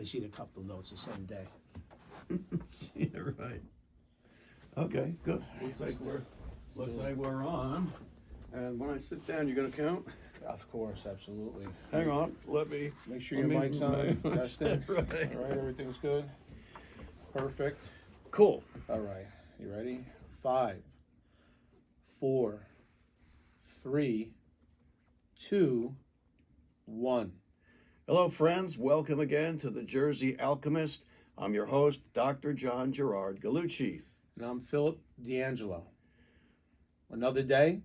they see the couple of notes the same day. Yeah, right. Okay, good. Looks like we're on. And when I sit down, you're gonna count? Of course, absolutely. Hang on, let me Make sure your mic's on. Testing. Right. All right, everything's good. Perfect. Cool. All right, you ready? 5, 4, 3, 2, 1. Hello, friends. Welcome again to the Jersey Alchemist. I'm your host, Dr. John Gerard Gallucci. And I'm Philip D'Angelo. Another day,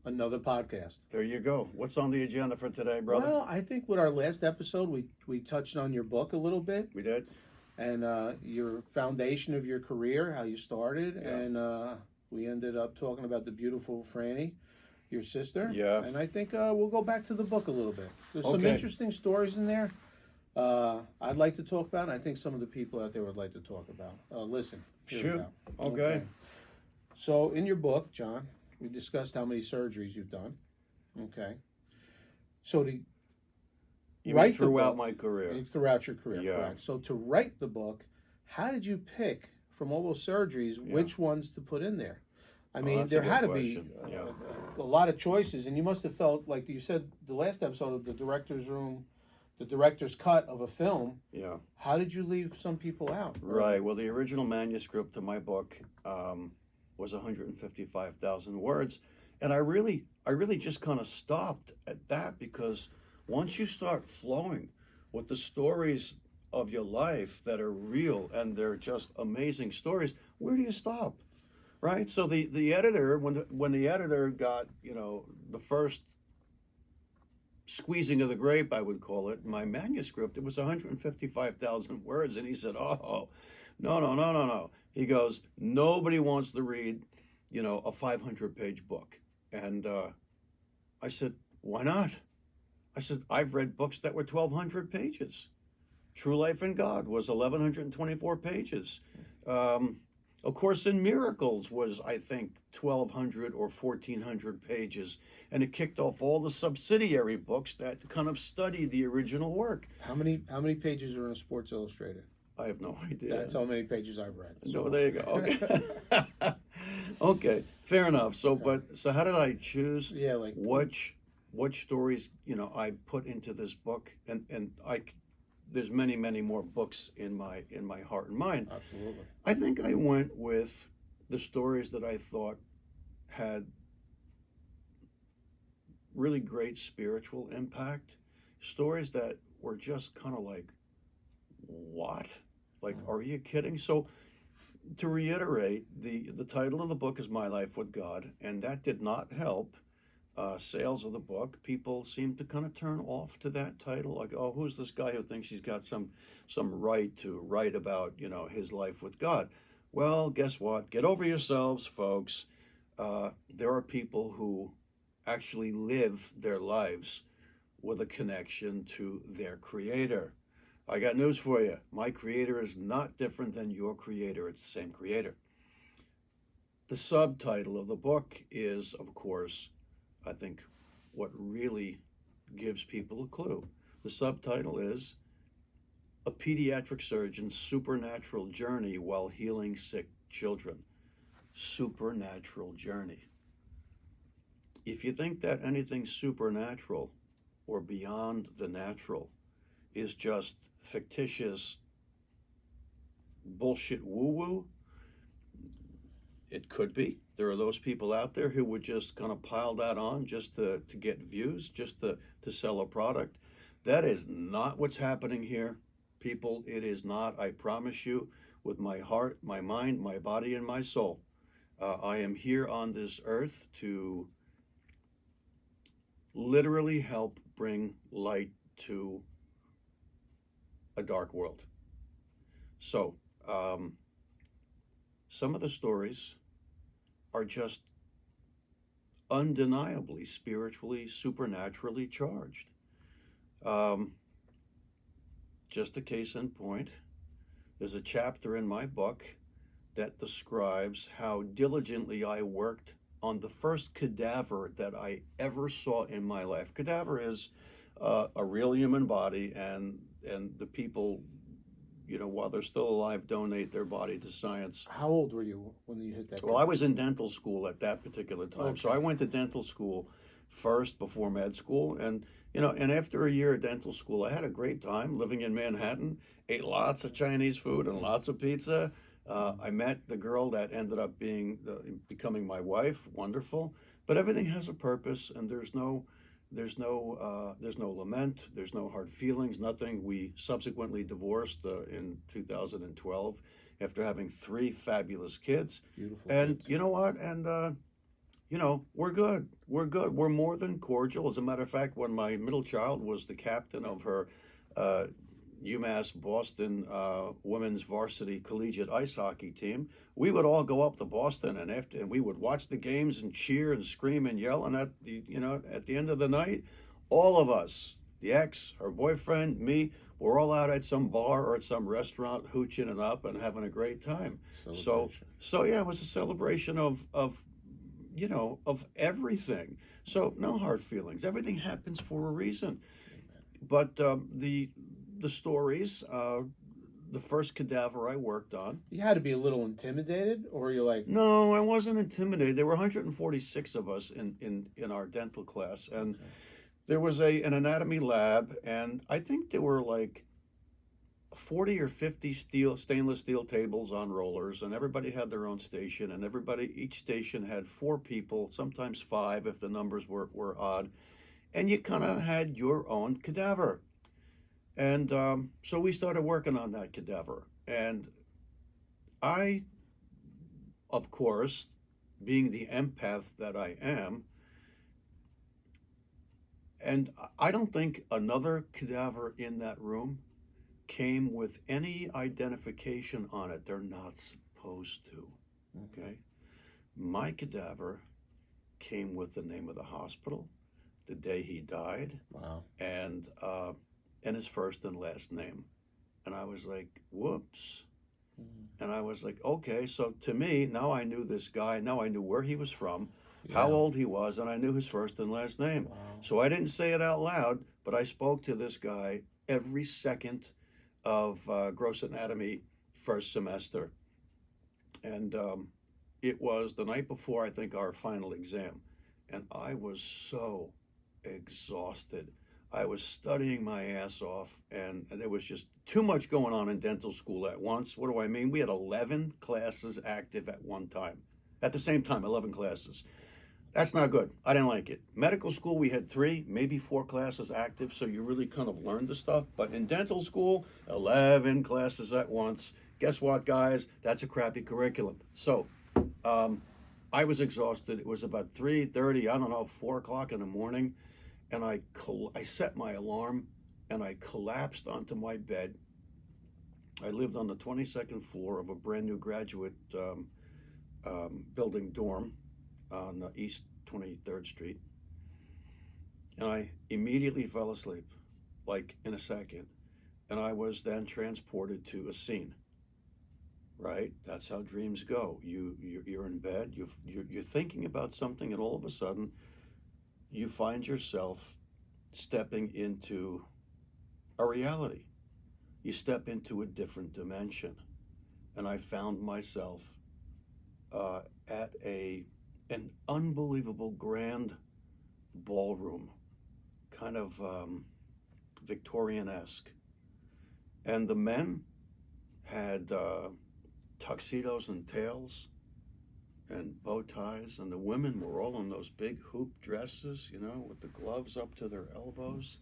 another podcast. There you go. What's on the agenda for today, brother? Well, I think with our last episode, we touched on your book a little bit. We did. And your foundation of your career, how you started. Yeah. And we ended up talking about the beautiful Franny, your sister. Yeah. And I think we'll go back to the book a little bit. There's some Okay. interesting stories in there I'd like to talk about, and I think some of the people out there would like to talk about. Listen. Here we Shoot. go. Okay. So in your book, John, we discussed how many surgeries you've done. Okay. So to You write mean throughout the book, my career. throughout your career, Yeah. correct. So to write the book, how did you pick from all those surgeries which ones to put in there? I mean, that's a there good had to question. be Yeah. a lot of choices, and you must have felt like you said the last episode of the director's room, the director's cut of a film. Yeah. How did you leave some people out? Right. Well, the original manuscript of my book was 155,000 words, and I really just kind of stopped at that, because once you start flowing with the stories of your life that are real and they're just amazing stories, where do you stop? Right. So the editor, when the editor got the first squeezing of the grape, I would call it, my manuscript, it was 155,000 words. And he said, oh, no. He goes, nobody wants to read, a 500-page book. And I said, why not? I said, I've read books that were 1,200 pages. True Life in God was 1,124 pages. A Course in Miracles was, I think, 1,200 or 1,400 pages, and it kicked off all the subsidiary books that kind of study the original work. How many pages are in a Sports Illustrated? I have no idea. That's how many pages I've read. So there you go. Okay. Okay, fair enough. So, so how did I choose? Yeah, like which stories I put into this book, and there's many more books in my heart and mind. Absolutely. I think I went with the stories that I thought had really great spiritual impact, stories that were just kind of like, what? Like, are you kidding? So to reiterate, the title of the book is My Life with God, and that did not help sales of the book. People seem to kind of turn off to that title, like, oh, who's this guy who thinks he's got some right to write about his life with God? Well, guess what? Get over yourselves, folks. There are people who actually live their lives with a connection to their creator. I got news for you. My creator is not different than your creator. It's the same creator. The subtitle of the book is, of course, I think, what really gives people a clue. The subtitle is A Pediatric Surgeon's Supernatural Journey While Healing Sick Children. Supernatural journey. If you think that anything supernatural or beyond the natural is just fictitious bullshit woo-woo, it could be. There are those people out there who would just kind of pile that on just to get views, just to sell a product. That is not what's happening here, people. It is not. I promise you, with my heart, my mind, my body, and my soul, I am here on this earth to literally help bring light to a dark world. So, some of the stories are just undeniably spiritually, supernaturally charged. Just a case in point, there's a chapter in my book that describes how diligently I worked on the first cadaver that I ever saw in my life. Cadaver is a real human body, and the people while they're still alive, donate their body to science. How old were you when you hit that? Well, I was in dental school at that particular time. So Okay. I went to dental school first before med school. And after a year of dental school, I had a great time living in Manhattan, ate lots of Chinese food and lots of pizza. I met the girl that ended up becoming my wife. Wonderful. But everything has a purpose, and there's no lament, there's no hard feelings, nothing. We subsequently divorced in 2012 after having 3 fabulous kids. Beautiful. And kids. you know what? And we're good. We're good. We're more than cordial. As a matter of fact, when my middle child was the captain of her UMass Boston women's varsity collegiate ice hockey team, we would all go up to Boston and we would watch the games and cheer and scream and yell. And at the end of the night, all of us, the ex, her boyfriend, me, we're all out at some bar or at some restaurant hooching it up and having a great time. So yeah, it was a celebration of everything. So no hard feelings. Everything happens for a reason. But the stories, the first cadaver I worked on. You had to be a little intimidated, or you're like, No, I wasn't intimidated. There were 146 of us in our dental class, and there was an anatomy lab, and I think there were like 40 or 50 stainless steel tables on rollers, and everybody had their own station, and each station had 4 people, sometimes 5 if the numbers were odd, and you kind of had your own cadaver. And so we started working on that cadaver. And I, of course, being the empath that I am, and I don't think another cadaver in that room came with any identification on it. They're not supposed to, okay? My cadaver came with the name of the hospital, the day he died, wow, and his first and last name. And I was like, whoops. And I was like, okay, so to me, now I knew this guy, now I knew where he was from, how old he was, and I knew his first and last name. Wow. So I didn't say it out loud, but I spoke to this guy every second of gross anatomy first semester. And it was the night before, I think, our final exam. And I was so exhausted. I was studying my ass off, and there was just too much going on in dental school at once. What do I mean? We had 11 classes active at one time. At the same time, 11 classes. That's not good. I didn't like it. Medical school, we had 3, maybe 4 classes active, so you really kind of learned the stuff. But in dental school, 11 classes at once. Guess what, guys? That's a crappy curriculum. So I was exhausted. It was about 3:30, I don't know, 4 o'clock in the morning. And I set my alarm, and I collapsed onto my bed. I lived on the 22nd floor of a brand new graduate building dorm on East 23rd Street. And I immediately fell asleep, like in a second. And I was then transported to a scene, right? That's how dreams go. You're in bed, you're thinking about something, and all of a sudden, you find yourself stepping into a reality. You step into a different dimension. And I found myself at an unbelievable grand ballroom, kind of Victorian-esque. And the men had tuxedos and tails and bow ties, and the women were all in those big hoop dresses, with the gloves up to their elbows.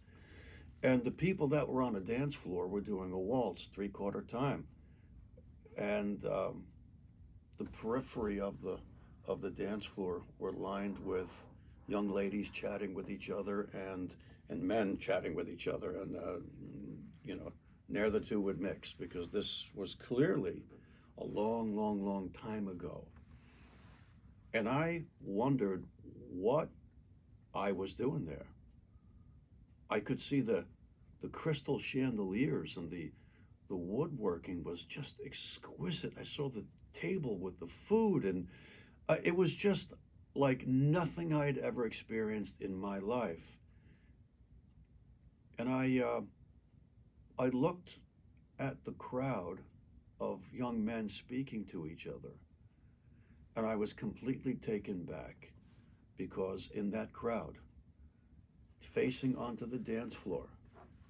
And the people that were on the dance floor were doing a waltz 3/4 time. And the periphery of the dance floor were lined with young ladies chatting with each other and men chatting with each other. And, ne'er the two would mix, because this was clearly a long, long, long time ago. And I wondered what I was doing there. I could see the crystal chandeliers, and the woodworking was just exquisite. I saw the table with the food, and it was just like nothing I'd ever experienced in my life. And I looked at the crowd of young men speaking to each other, and I was completely taken back, because in that crowd, facing onto the dance floor,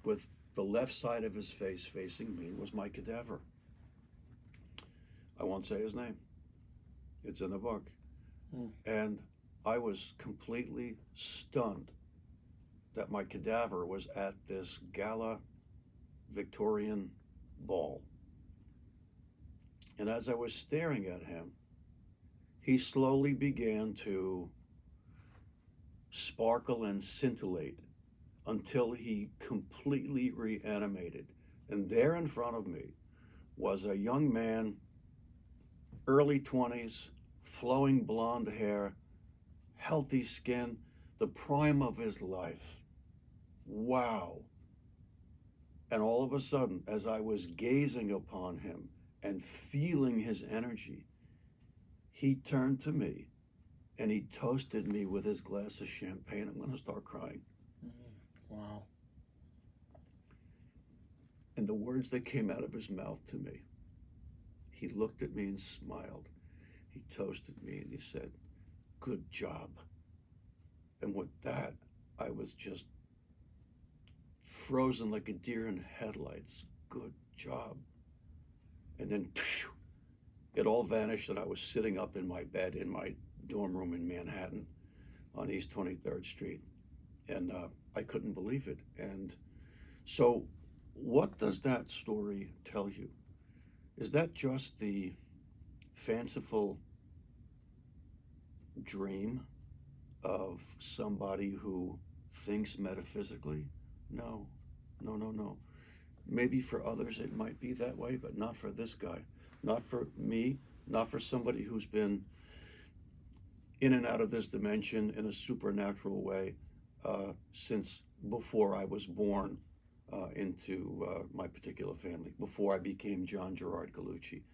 with the left side of his face facing me, was my cadaver. I won't say his name. It's in the book. And I was completely stunned that my cadaver was at this gala Victorian ball. And as I was staring at him, he slowly began to sparkle and scintillate until he completely reanimated. And there in front of me was a young man, early 20s, flowing blonde hair, healthy skin, the prime of his life. Wow. And all of a sudden, as I was gazing upon him and feeling his energy, he turned to me and he toasted me with his glass of champagne. I'm going to start crying. Wow. And the words that came out of his mouth to me, he looked at me and smiled. He toasted me and he said, "Good job." And with that, I was just frozen like a deer in headlights. Good job. And then it all vanished, and I was sitting up in my bed in my dorm room in Manhattan on East 23rd Street. And I couldn't believe it. And so what does that story tell you? Is that just the fanciful dream of somebody who thinks metaphysically? No. Maybe for others it might be that way, but not for this guy. Not for me, not for somebody who's been in and out of this dimension in a supernatural way since before I was born into my particular family, before I became John Gerard Gallucci.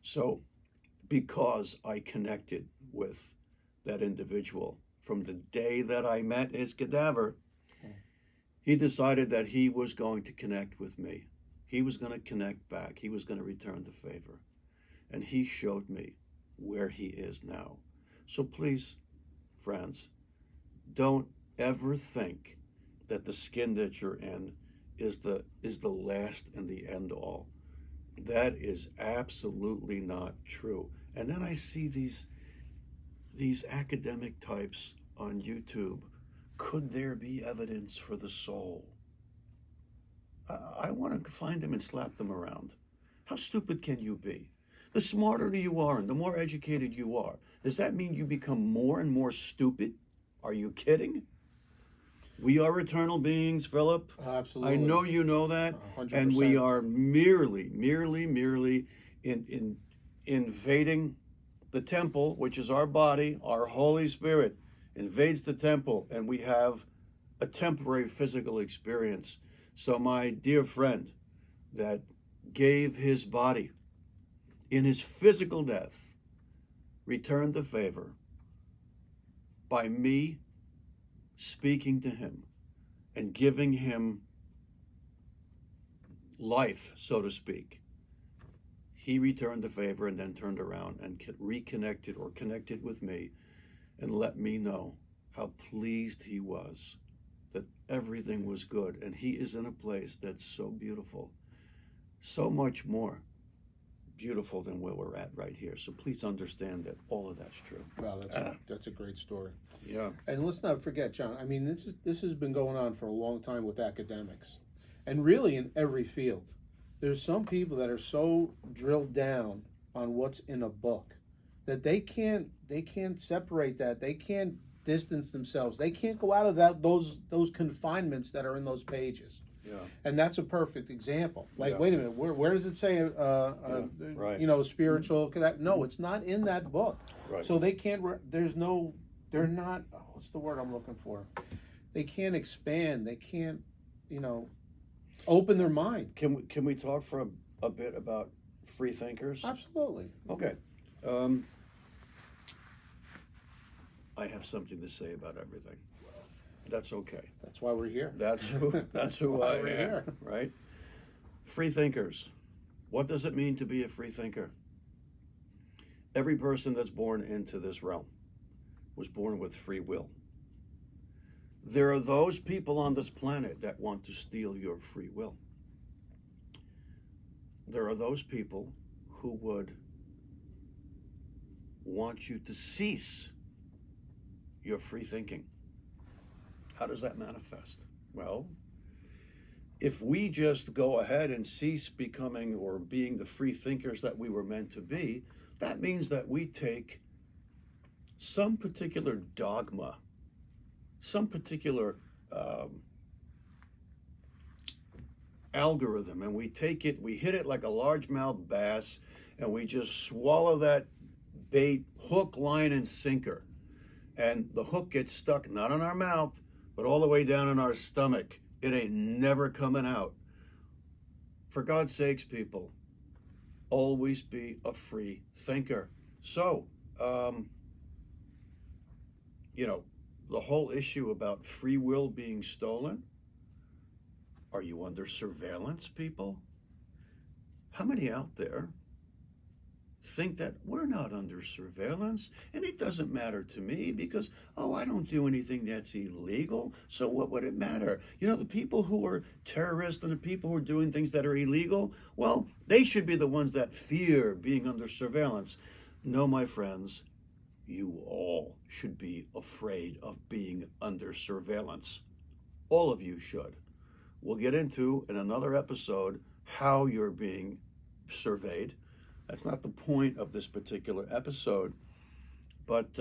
So because I connected with that individual from the day that I met his cadaver, he decided that he was going to connect with me. He was going to connect back. He was going to return the favor. And he showed me where he is now. So please, friends, don't ever think that the skin that you're in is the last and the end all. That is absolutely not true. And then I see these academic types on YouTube. Could there be evidence for the soul? I want to find them and slap them around. How stupid can you be? The smarter you are and the more educated you are, does that mean you become more and more stupid? Are you kidding? We are eternal beings, Philip. Absolutely. I know you know that. 100%. And we are merely invading the temple, which is our body. Our Holy Spirit invades the temple, and we have a temporary physical experience. So my dear friend that gave his body in his physical death returned the favor by me speaking to him and giving him life, so to speak. He returned the favor and then turned around and reconnected or connected with me and let me know how pleased he was that everything was good. And he is in a place that's so beautiful, so much more beautiful than where we're at right here. So please understand that all of that's true. Wow, that's a great story. Yeah. And let's not forget, John, I mean, this has been going on for a long time with academics, and really in every field. There's some people that are so drilled down on what's in a book that they can't separate that. They can't distance themselves. They can't go out of those confinements that are in those pages. Yeah. And that's a perfect example. Like, Yeah. wait a minute, where does it say, right. spiritual? No, it's not in that book. Right. So they can't. They're not. What's the word I'm looking for? They can't expand. They can't, open their mind. Can we talk for a bit about free thinkers? Absolutely. Okay. I have something to say about everything. That's okay. That's why we're here. That's who Why I we're am, here. right? Free thinkers. What does it mean to be a free thinker? Every person that's born into this realm was born with free will. There are those people on this planet that want to steal your free will. There are those people who would want you to cease your free thinking. How does that manifest? Well, if we just go ahead and cease becoming or being the free thinkers that we were meant to be, that means that we take some particular dogma, some particular algorithm, and we take it, we hit it like a largemouth bass, and we just swallow that bait, hook, line, and sinker. And the hook gets stuck not in our mouth, but all the way down in our stomach. It ain't never coming out. For God's sakes, people, always be a free thinker. So, the whole issue about free will being stolen, are you under surveillance, people? How many out there think that we're not under surveillance and it doesn't matter to me because, I don't do anything that's illegal, so what would it matter? The people who are terrorists and the people who are doing things that are illegal, well, they should be the ones that fear being under surveillance. No, my friends, you all should be afraid of being under surveillance. All of you should. We'll get into in another episode how you're being surveyed. That's not the point of this particular episode, but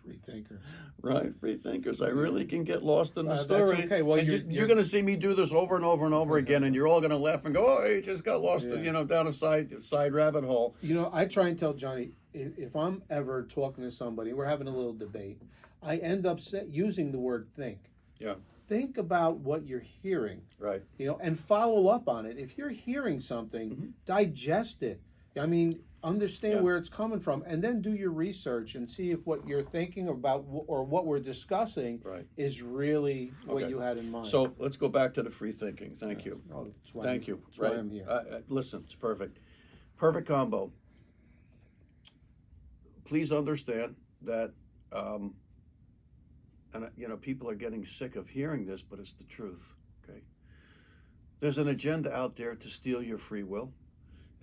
Free thinker. Right, free thinkers. I really can get lost in the story. That's okay. Well, you're going to see me do this over and over and over again, and you're all going to laugh and go, "Oh, you just got lost, down a side rabbit hole." I try and tell Johnny, if I'm ever talking to somebody, we're having a little debate, I end up using the word think. Yeah. Think about what you're hearing. Right. And follow up on it. If you're hearing something, digest it. Understand where it's coming from, and then do your research and see if what you're thinking about or what we're discussing is really what you had in mind. So let's go back to the free thinking. Thank you. Thank you. That's why I'm here. Listen, it's perfect. Perfect combo. Please understand that, people are getting sick of hearing this, but it's the truth. Okay. There's an agenda out there to steal your free will.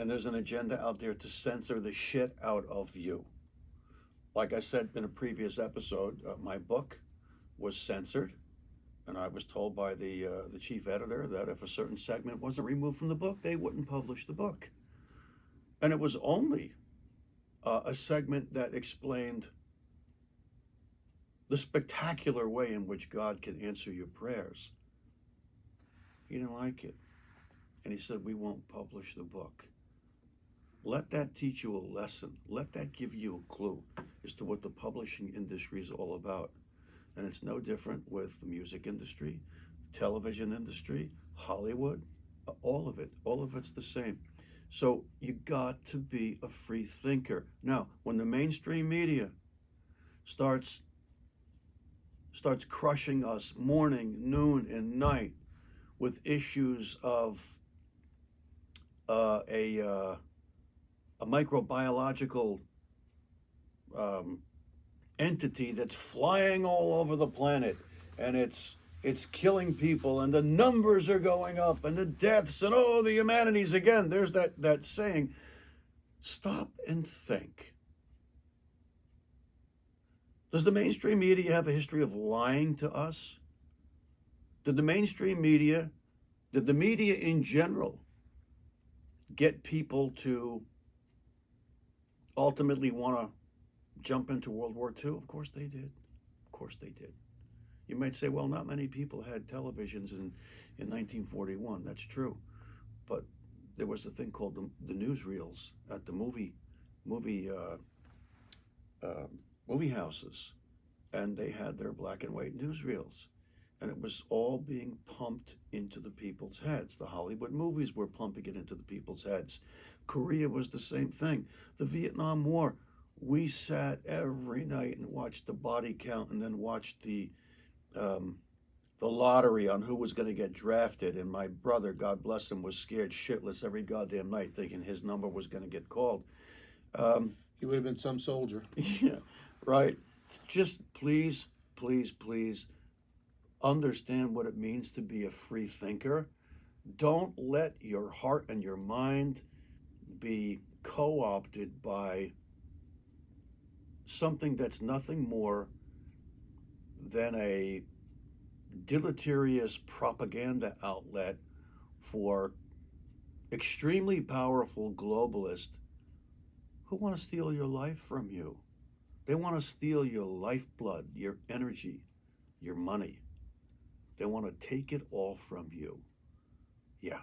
And there's an agenda out there to censor the shit out of you. Like I said in a previous episode, my book was censored, and I was told by the chief editor that if a certain segment wasn't removed from the book, they wouldn't publish the book. And it was only a segment that explained the spectacular way in which God can answer your prayers. He didn't like it. And he said, we won't publish the book. Let that teach you a lesson. Let that give you a clue as to what the publishing industry is all about. And it's no different with the music industry, the television industry, Hollywood, all of it. All of it's the same. So you got to be a free thinker. Now, when the mainstream media starts crushing us morning, noon, and night with issues of a microbiological entity that's flying all over the planet, and it's killing people, and the numbers are going up, and the deaths, and the humanities again. There's that saying. Stop and think. Does the mainstream media have a history of lying to us? Did the media in general get people to ultimately want to jump into World War II? Of course they did. Of course they did. You might say, well, not many people had televisions in 1941. That's true. But there was a thing called the newsreels at the movie houses, and they had their black and white newsreels, and it was all being pumped into the people's heads. The Hollywood movies were pumping it into the people's heads. Korea was the same thing. The Vietnam War, we sat every night and watched the body count, and then watched the the lottery on who was going to get drafted, and my brother, God bless him, was scared shitless every goddamn night, thinking his number was going to get called. He would have been some soldier. Yeah, right. Just please, please, please understand what it means to be a free thinker. Don't let your heart and your mind be co-opted by something that's nothing more than a deleterious propaganda outlet for extremely powerful globalists who want to steal your life from you. They want to steal your lifeblood, your energy, your money. They want to take it all from you. Yeah.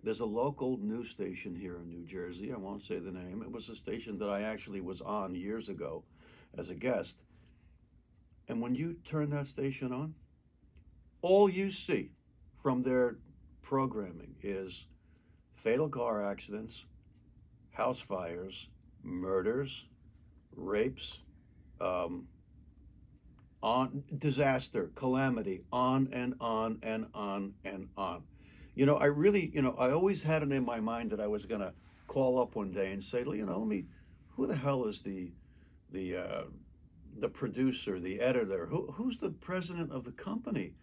There's a local news station here in New Jersey. I won't say the name. It was a station that I actually was on years ago as a guest. And when you turn that station on, all you see from their programming is fatal car accidents, house fires, murders, rapes, on disaster, calamity, on and on and on and on. I always had it in my mind that I was going to call up one day and say, who the hell is the producer, the editor? Who's the president of the company?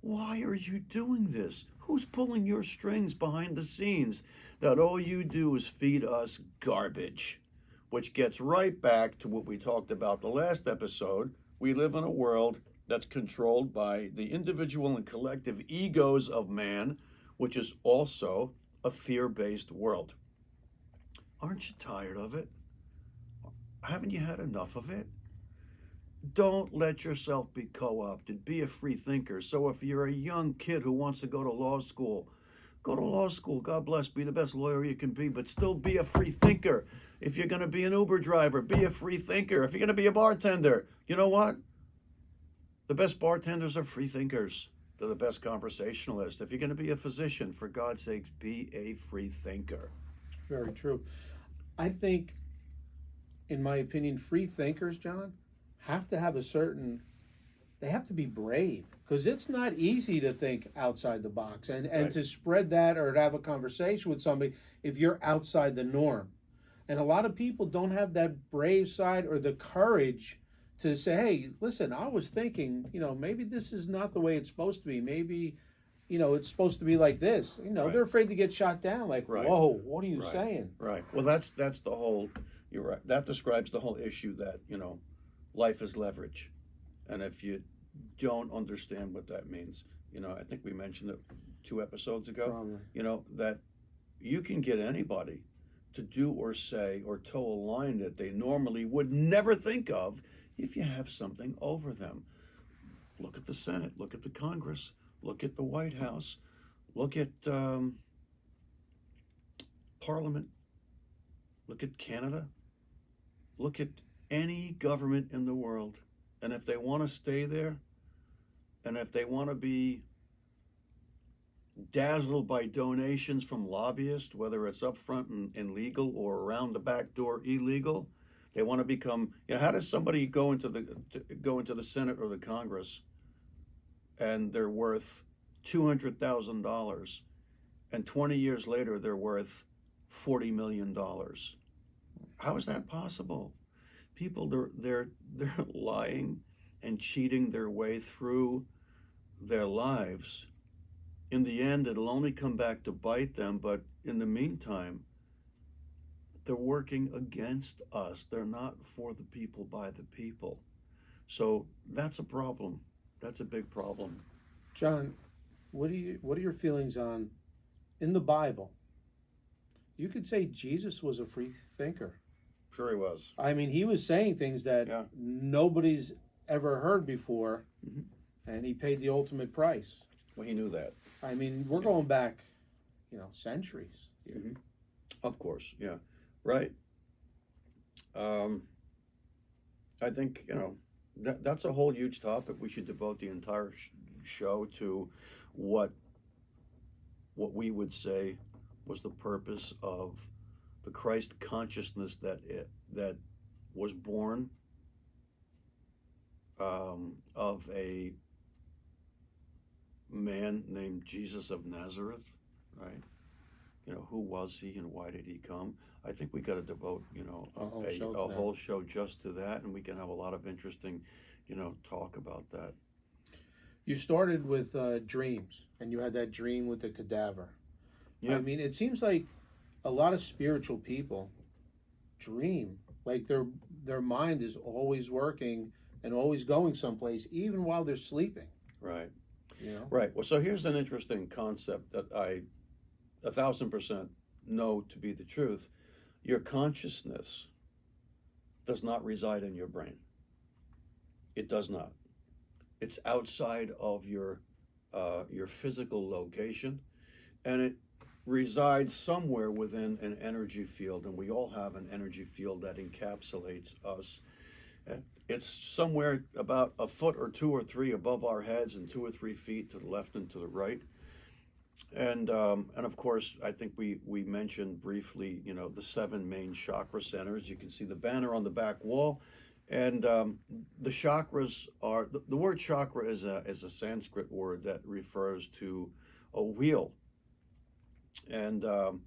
Why are you doing this? Who's pulling your strings behind the scenes? That all you do is feed us garbage, which gets right back to what we talked about the last episode. We live in a world that's controlled by the individual and collective egos of man, which is also a fear-based world. Aren't you tired of it? Haven't you had enough of it? Don't let yourself be co-opted. Be a free thinker. So if you're a young kid who wants to go to law school, go to law school. God bless. Be the best lawyer you can be, but still be a free thinker. If you're going to be an Uber driver, be a free thinker. If you're going to be a bartender, you know what? The best bartenders are free thinkers. They're the best conversationalists. If you're going to be a physician, for God's sakes, be a free thinker. Very true. I think, in my opinion, free thinkers, John, have to have they have to be brave, because it's not easy to think outside the box and Right. to spread that or to have a conversation with somebody if you're outside the norm. And a lot of people don't have that brave side or the courage to say, hey, listen, I was thinking, maybe this is not the way it's supposed to be. Maybe, it's supposed to be like this. Right. They're afraid to get shot down. Like, Right. whoa, what are you Right. saying? Right. Well, that's the whole, you're right. That describes the whole issue that, life is leverage. And if you don't understand what that means, I think we mentioned it 2 episodes ago, Probably. That you can get anybody to do or say or toe a line that they normally would never think of if you have something over them. Look at the Senate, look at the Congress, look at the White House, look at Parliament, look at Canada, look at any government in the world. And if they want to stay there, and if they want to be dazzled by donations from lobbyists, whether it's up front and legal or around the back door illegal, they want to become. How does somebody go into the Senate or the Congress, and they're worth $200,000, and 20 years later they're worth $40 million? How is that possible? People, they're lying and cheating their way through their lives. In the end, it'll only come back to bite them, but in the meantime, they're working against us. They're not for the people, by the people. So that's a problem. That's a big problem. John, what are your feelings on, in the Bible, you could say Jesus was a free thinker. Sure he was. I mean, he was saying things that nobody's ever heard before, and he paid the ultimate price. Well, he knew that. I mean, we're going back, centuries. Of course, yeah. Right. I think, that's a whole huge topic. We should devote the entire show to what we would say was the purpose of the Christ consciousness that was born of a man named Jesus of Nazareth, right? Who was he and why did he come? I think we got to devote, a whole show just to that, and we can have a lot of interesting, talk about that. You started with dreams, and you had that dream with the cadaver. Yeah. I mean, it seems like a lot of spiritual people dream, like their mind is always working and always going someplace, even while they're sleeping. Right. You know? Right. Well, so here's an interesting concept that I 1,000% know to be the truth. Your consciousness does not reside in your brain. It does not. It's outside of your physical location, and it resides somewhere within an energy field, and we all have an energy field that encapsulates us. It's somewhere about a foot or two or three above our heads and 2 or 3 feet to the left and to the right. And of course, I think we mentioned briefly, the 7 main chakra centers. You can see the banner on the back wall, and the chakras are the word chakra is a Sanskrit word that refers to a wheel, and the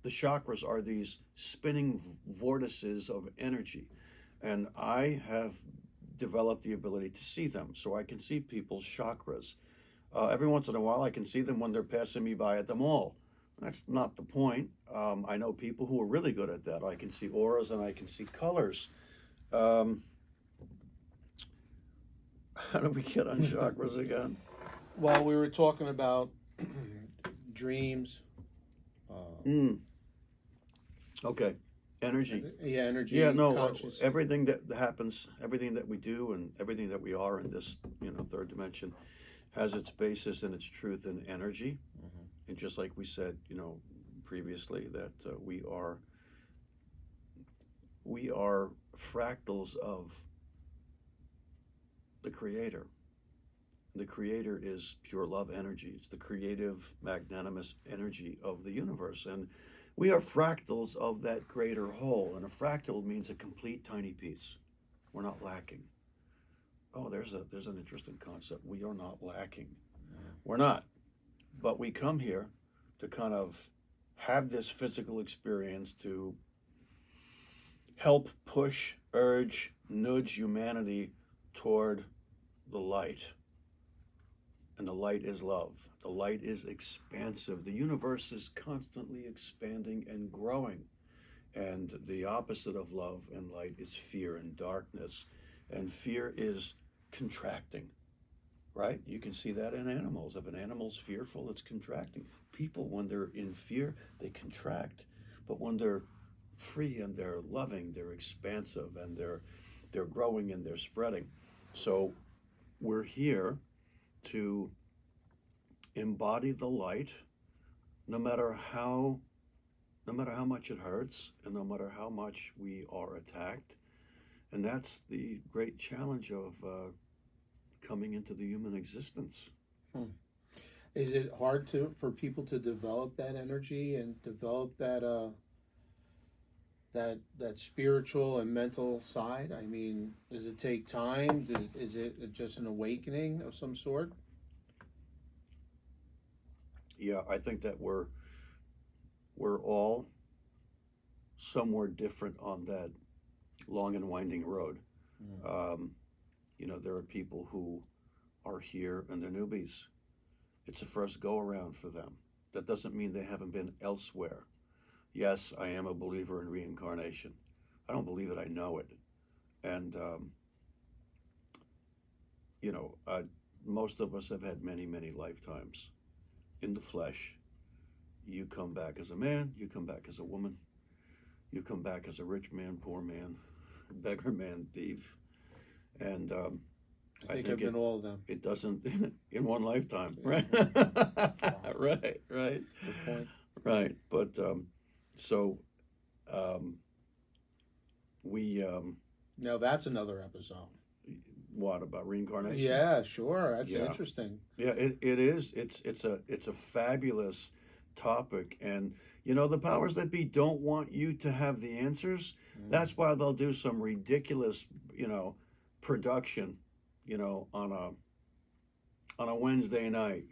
chakras are these spinning vortices of energy, and I have developed the ability to see them, so I can see people's chakras. Every once in a while, I can see them when they're passing me by at the mall. That's not the point. I know people who are really good at that. I can see auras and I can see colors. How do we get on chakras again? Well, we were talking about dreams. Okay. Energy. Yeah, energy. Yeah, no, conscious. everything that happens, everything that we do and everything that we are in this, third dimension has its basis and its truth in energy. Mm-hmm. And just like we said, previously, that we are fractals of the Creator. The Creator is pure love energy. It's the creative, magnanimous energy of the universe. And we are fractals of that greater whole. And a fractal means a complete tiny piece. We're not lacking. Oh, there's an interesting concept. We are not lacking. We're not. But we come here to kind of have this physical experience to help push, urge, nudge humanity toward the light. And the light is love. The light is expansive. The universe is constantly expanding and growing. And the opposite of love and light is fear and darkness. And fear is contracting, right? You can see that in animals. If an animal's fearful, it's contracting. People, when they're in fear, they contract. But when they're free and they're loving, they're expansive and they're growing and they're spreading. So we're here to embody the light, no matter how much it hurts and no matter how much we are attacked. And that's the great challenge of coming into the human existence. Is it hard for people to develop that energy and develop that that spiritual and mental side? I mean, does it take time? Is it just an awakening of some sort? Yeah, I think that we're all somewhere different on that long and winding road. There are people who are here and they're newbies. It's a first go around for them. That doesn't mean they haven't been elsewhere. Yes, I am a believer in reincarnation. I don't believe it, I know it. And, most of us have had many, many lifetimes in the flesh. You come back as a man, you come back as a woman, you come back as a rich man, poor man, beggar man, thief. And I think I've been all of them. It doesn't in one lifetime, right? Right. Good point. Right, but we now that's another episode. What about reincarnation? Yeah, sure. That's interesting. Yeah, it is. It's a fabulous topic, and the powers that be don't want you to have the answers. That's why they'll do some ridiculous, production, on on a Wednesday night,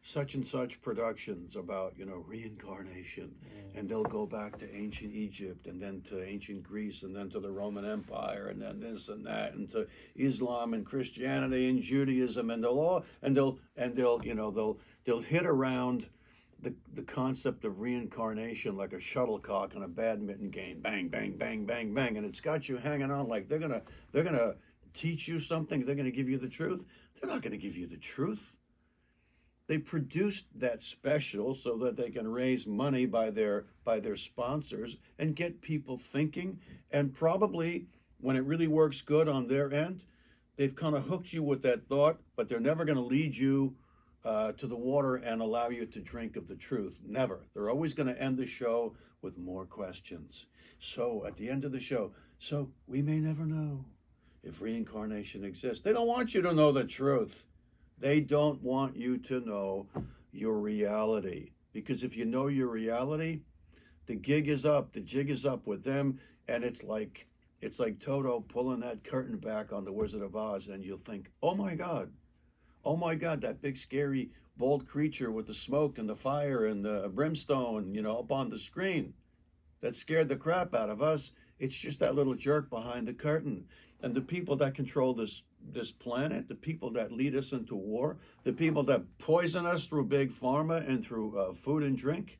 such and such productions about, reincarnation. And they'll go back to ancient Egypt and then to ancient Greece and then to the Roman Empire and then this and that and to Islam and Christianity and Judaism, and they'll hit around the concept of reincarnation like a shuttlecock on a badminton game. Bang, bang, bang, bang, bang. And it's got you hanging on like they're gonna teach you something, they're gonna give you the truth. They're not gonna give you the truth. They produced that special so that they can raise money by their sponsors and get people thinking. And probably when it really works good on their end, they've kind of hooked you with that thought, but they're never going to lead you to the water and allow you to drink of the truth. Never. They're always going to end the show with more questions. So at the end of the show, so we may never know if reincarnation exists. They don't want you to know the truth. They don't want you to know your reality, because if you know your reality, the gig is up, the jig is up with them, and it's like Toto pulling that curtain back on the Wizard of Oz, and you'll think, oh my God, that big scary bold creature with the smoke and the fire and the brimstone, up on the screen, that scared the crap out of us. It's just that little jerk behind the curtain. And the people that control this planet, the people that lead us into war, the people that poison us through big pharma and through food and drink,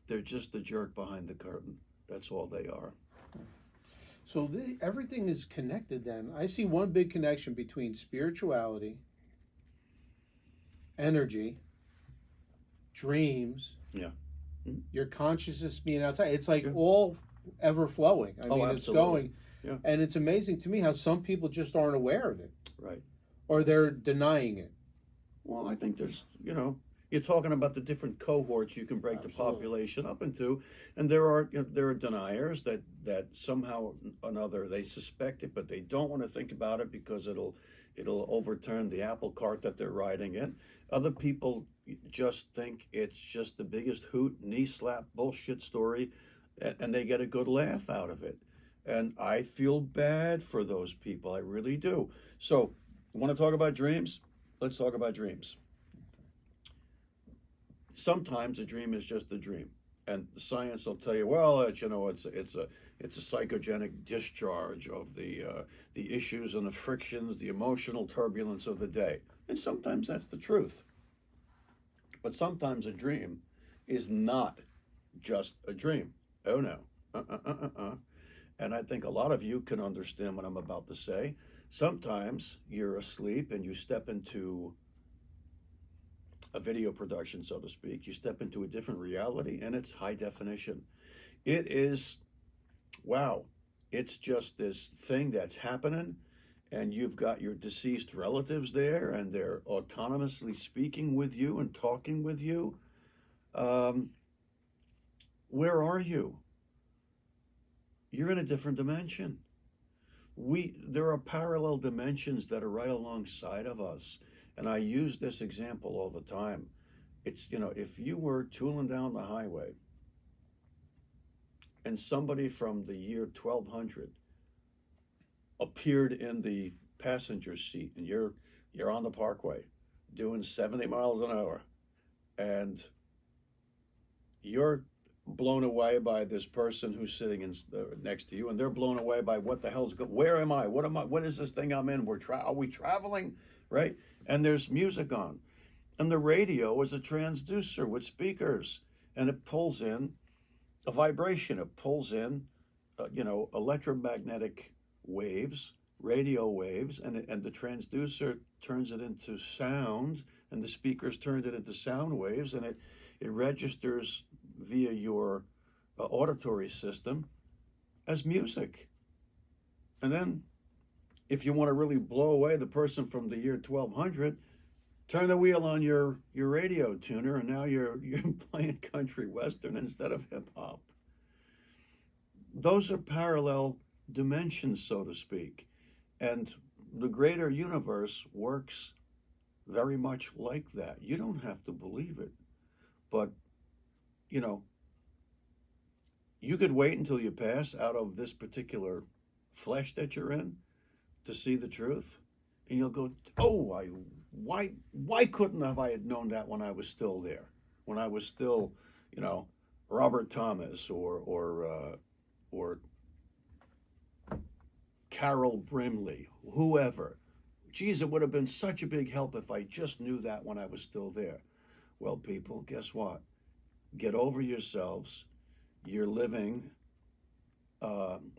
they're just the jerk behind the curtain. That's all they are. So everything is connected then. I see one big connection between spirituality, energy, dreams, your consciousness being outside. It's like all ever flowing. I mean, absolutely. It's going. Yeah. And it's amazing to me how some people just aren't aware of it. Right. Or they're denying it. Well, I think there's, you're talking about the different cohorts you can break the population up into, and there are deniers that somehow or another they suspect it, but they don't want to think about it because it'll overturn the apple cart that they're riding in. Other people just think it's just the biggest hoot, knee slap bullshit story, and they get a good laugh out of it. And I feel bad for those people. I really do. So, you want to talk about dreams? Let's talk about dreams. Sometimes a dream is just a dream, and the science will tell you, well, it's a psychogenic discharge of the issues and the frictions, the emotional turbulence of the day. And sometimes that's the truth. But sometimes a dream is not just a dream. Oh no. And I think a lot of you can understand what I'm about to say. Sometimes you're asleep and you step into a video production, so to speak. You step into a different reality, and it's high definition. It is, wow, it's just this thing that's happening, and you've got your deceased relatives there, and they're autonomously speaking with you and talking with you. Where are you? You're in a different dimension. There are parallel dimensions that are right alongside of us. And I use this example all the time. It's, if you were tooling down the highway and somebody from the year 1200 appeared in the passenger seat, and you're on the parkway doing 70 miles an hour, and you're blown away by this person who's sitting next to you, and they're blown away by what the hell's going. Where am I? What is this thing I'm in? Are we traveling, right? And there's music on, and the radio is a transducer with speakers, and it pulls in a vibration. It pulls in, electromagnetic waves, radio waves, and the transducer turns it into sound, and the speakers turned it into sound waves, and it registers via your auditory system as music. And then if you want to really blow away the person from the year 1200, turn the wheel on your radio tuner, and now you're playing country western instead of hip hop. Those are parallel dimensions, so to speak. And the greater universe works very much like that. You don't have to believe it, but you could wait until you pass out of this particular flesh that you're in to see the truth. and you'll go, oh, why couldn't have I had known that when I was still there, when I was still, you know, Robert Thomas or Carol Brimley, whoever. Geez, it would have been such a big help if I just knew that when I was still there. Well, people, guess what? Get over yourselves. You're living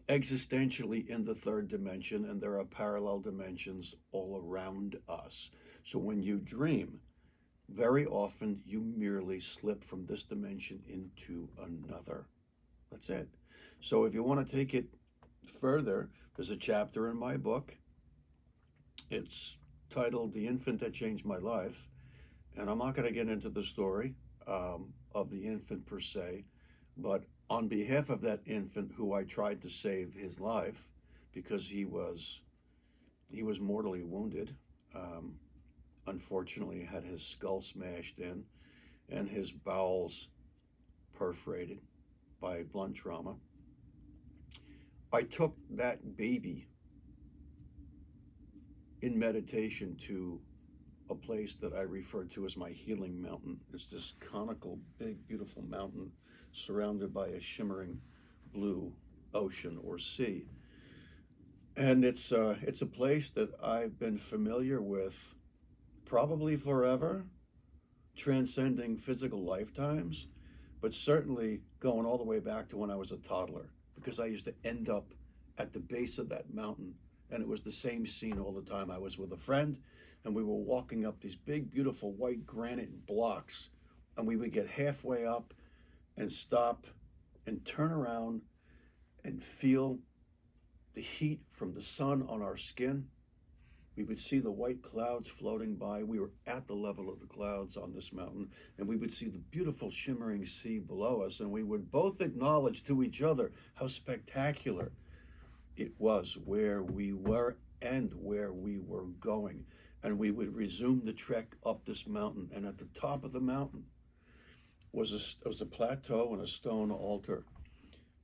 existentially in the third dimension, and there are parallel dimensions all around us. So when you dream, very often you merely slip from this dimension into another. That's it. So if you want to take it further, there's a chapter in my book. It's titled The Infant That Changed My Life. And I'm not going to get into the story of the infant per se, but on behalf of that infant who I tried to save his life because he was mortally wounded, unfortunately had his skull smashed in and his bowels perforated by blunt trauma. I took that baby in meditation to a place that I refer to as my healing mountain. It's this conical, big, beautiful mountain surrounded by a shimmering blue ocean or sea. And it's a place that I've been familiar with probably forever, transcending physical lifetimes, but certainly going all the way back to when I was a toddler, because I used to end up at the base of that mountain, and it was the same scene all the time. I was with a friend, and we were walking up these big, beautiful white granite blocks, and we would get halfway up and stop and turn around and feel the heat from the sun on our skin. We would see the white clouds floating by. We were at the level of the clouds on this mountain, and we would see the beautiful shimmering sea below us, and we would both acknowledge to each other how spectacular it was where we were and where we were going. And we would resume the trek up this mountain, and at the top of the mountain was a plateau and a stone altar.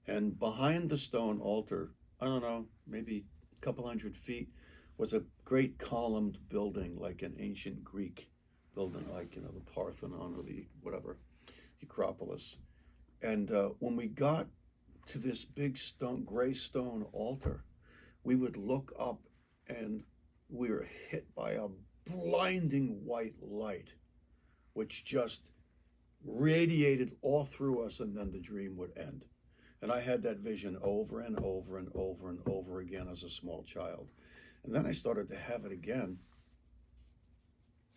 And behind the stone altar, I don't know, maybe a couple 100 feet, was a great columned building, like an ancient Greek building, like, you know, the Parthenon or the whatever, the Acropolis. And when we got to this big gray stone altar, we would look up and we were hit by a blinding white light, which just radiated all through us, and then the dream would end. And I had that vision over and over and over and over again as a small child. And then I started to have it again,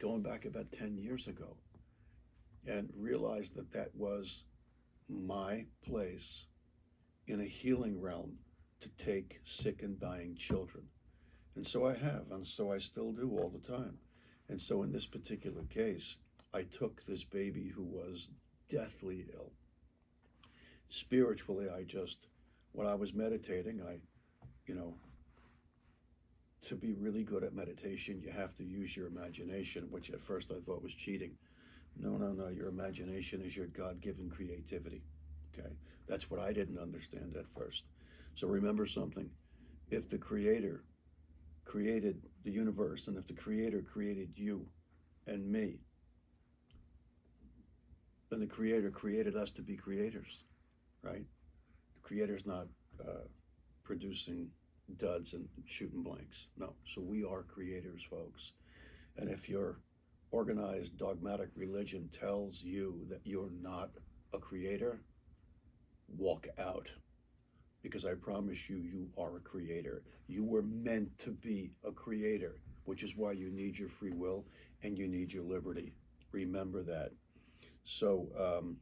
going back about 10 years ago, and realized that that was my place in a healing realm to take sick and dying children. And so I have, and so I still do all the time. And so in this particular case, I took this baby who was deathly ill. Spiritually, when I was meditating, to be really good at meditation, you have to use your imagination, which at first I thought was cheating. No, your imagination is your God-given creativity, okay? That's what I didn't understand at first. So remember something, if the Creator created the universe, and if the Creator created you and me, then the Creator created us to be creators, right? The Creator's not producing duds and shooting blanks. No, so we are creators, folks. And if your organized dogmatic religion tells you that you're not a creator, walk out. Because I promise you, you are a creator. You were meant to be a creator, which is why you need your free will and you need your liberty. Remember that. So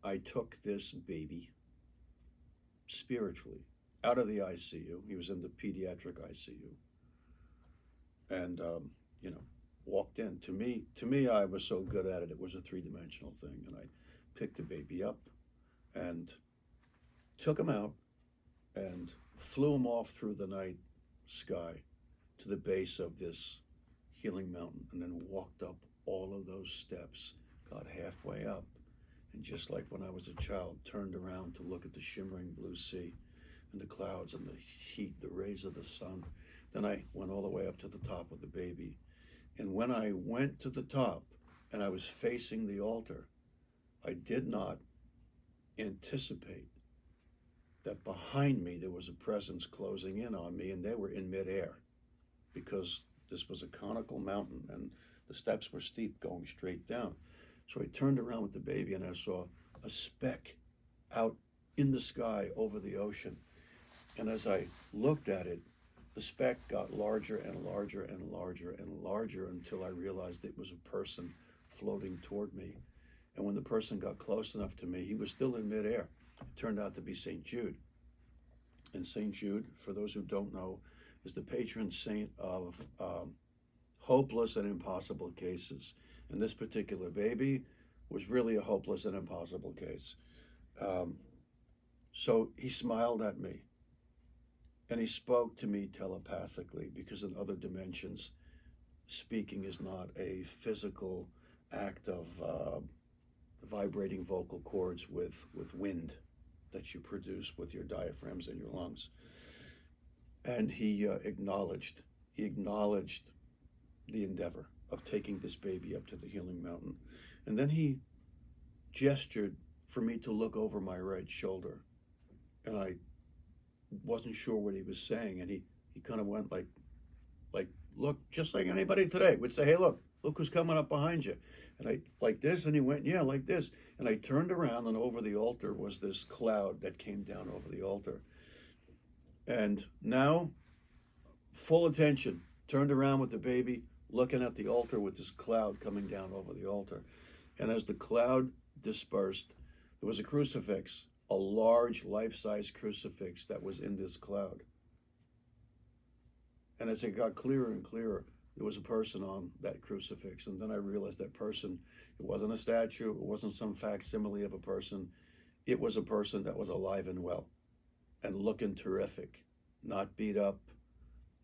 I took this baby spiritually out of the ICU. He was in the pediatric ICU. And, walked in. To me, I was so good at it, it was a three-dimensional thing. And I picked the baby up and took him out and flew him off through the night sky to the base of this healing mountain, and then walked up all of those steps, got halfway up, and just like when I was a child, turned around to look at the shimmering blue sea, and the clouds and the heat, the rays of the sun. Then I went all the way up to the top of the baby. And when I went to the top and I was facing the altar, I did not anticipate that behind me there was a presence closing in on me, and they were in midair because this was a conical mountain and the steps were steep going straight down. So I turned around with the baby and I saw a speck out in the sky over the ocean. And as I looked at it, the speck got larger and larger and larger and larger until I realized it was a person floating toward me. And when the person got close enough to me, he was still in midair. It turned out to be St. Jude. And St. Jude, for those who don't know, is the patron saint of hopeless and impossible cases. And this particular baby was really a hopeless and impossible case. So he smiled at me and he spoke to me telepathically, because in other dimensions, speaking is not a physical act of vibrating vocal cords with wind that you produce with your diaphragms and your lungs. And he acknowledged the endeavor of taking this baby up to the healing mountain. And then he gestured for me to look over my right shoulder. And I wasn't sure what he was saying. And he kind of went like, look, just like anybody today would say, hey, look who's coming up behind you. And I, like this, and he went, yeah, like this. And I turned around, and over the altar was this cloud that came down over the altar. And now, full attention, turned around with the baby, looking at the altar with this cloud coming down over the altar. And as the cloud dispersed, there was a crucifix, a large life-size crucifix that was in this cloud. And as it got clearer and clearer, there was a person on that crucifix. And then I realized that person, it wasn't a statue, it wasn't some facsimile of a person. It was a person that was alive and well and looking terrific, not beat up,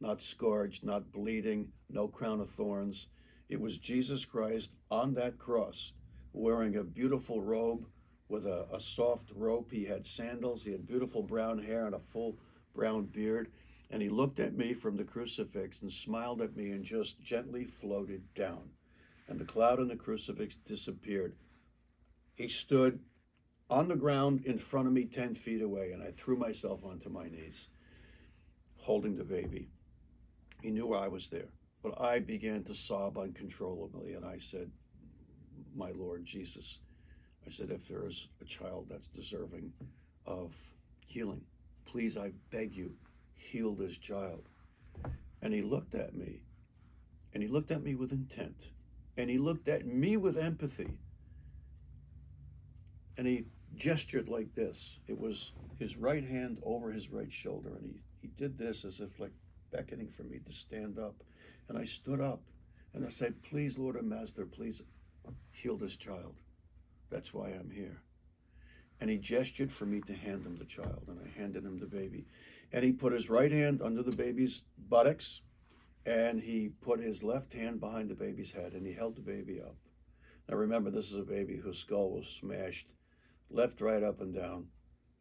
not scourged, not bleeding, no crown of thorns. It was Jesus Christ on that cross, wearing a beautiful robe with a soft rope. He had sandals, he had beautiful brown hair and a full brown beard. And he looked at me from the crucifix and smiled at me and just gently floated down. And the cloud and the crucifix disappeared. He stood on the ground in front of me 10 feet away, and I threw myself onto my knees, holding the baby. He knew I was there, but I began to sob uncontrollably, and I said, my Lord Jesus, I said, if there is a child that's deserving of healing, please, I beg you, heal this child. And he looked at me, and he looked at me with intent, and he looked at me with empathy, and he gestured like this. It was his right hand over his right shoulder, and he did this as if like beckoning for me to stand up. And I stood up, and I said, please, Lord and Master, please heal this child. That's why I'm here. And he gestured for me to hand him the child, and I handed him the baby. And he put his right hand under the baby's buttocks, and he put his left hand behind the baby's head, and he held the baby up. Now remember, this is a baby whose skull was smashed left, right, up, and down,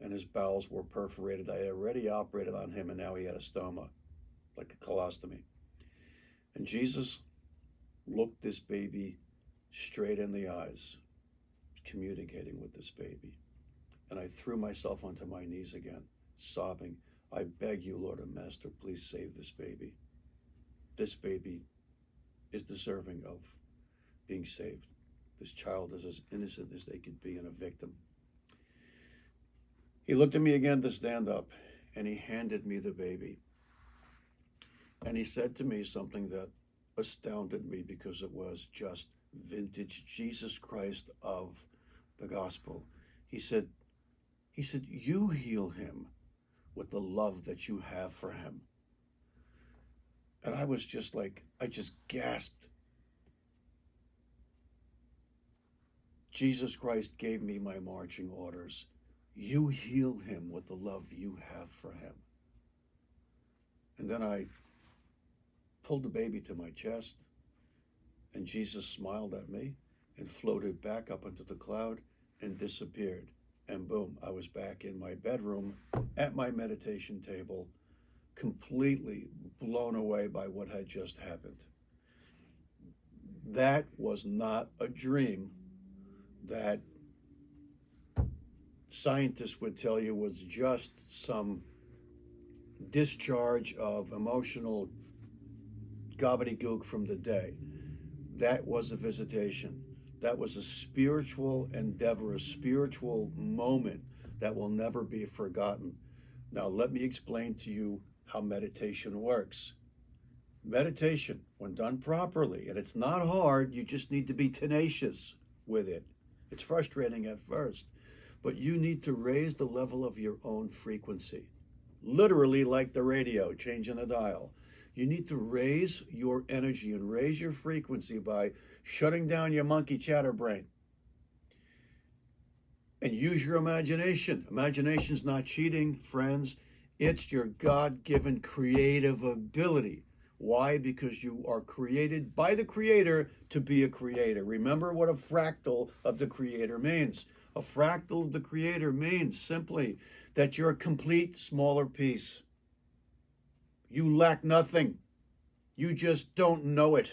and his bowels were perforated. I had already operated on him, and now he had a stoma, like a colostomy. And Jesus looked this baby straight in the eyes, communicating with this baby. And I threw myself onto my knees again, sobbing, I beg you, Lord and Master, please save this baby. This baby is deserving of being saved. This child is as innocent as they could be and a victim. He looked at me again to stand up, and he handed me the baby. And he said to me something that astounded me, because it was just vintage Jesus Christ of the gospel. He said, you heal him with the love that you have for him. And I was just like, I just gasped. Jesus Christ gave me my marching orders. You heal him with the love you have for him. And then I pulled the baby to my chest, and Jesus smiled at me and floated back up into the cloud and disappeared. and boom, I was back in my bedroom at my meditation table, completely blown away by what had just happened. That was not a dream that scientists would tell you was just some discharge of emotional gobbledygook from the day. That was a visitation. That was a spiritual endeavor, a spiritual moment that will never be forgotten. Now, let me explain to you how meditation works. Meditation, when done properly, and it's not hard, you just need to be tenacious with it. It's frustrating at first, but you need to raise the level of your own frequency. Literally like the radio, changing the dial. You need to raise your energy and raise your frequency by shutting down your monkey chatter brain. And use your imagination. Imagination's not cheating, friends. It's your God-given creative ability. Why? Because you are created by the Creator to be a creator. Remember what a fractal of the Creator means. A fractal of the Creator means simply that you're a complete smaller piece. You lack nothing. You just don't know it.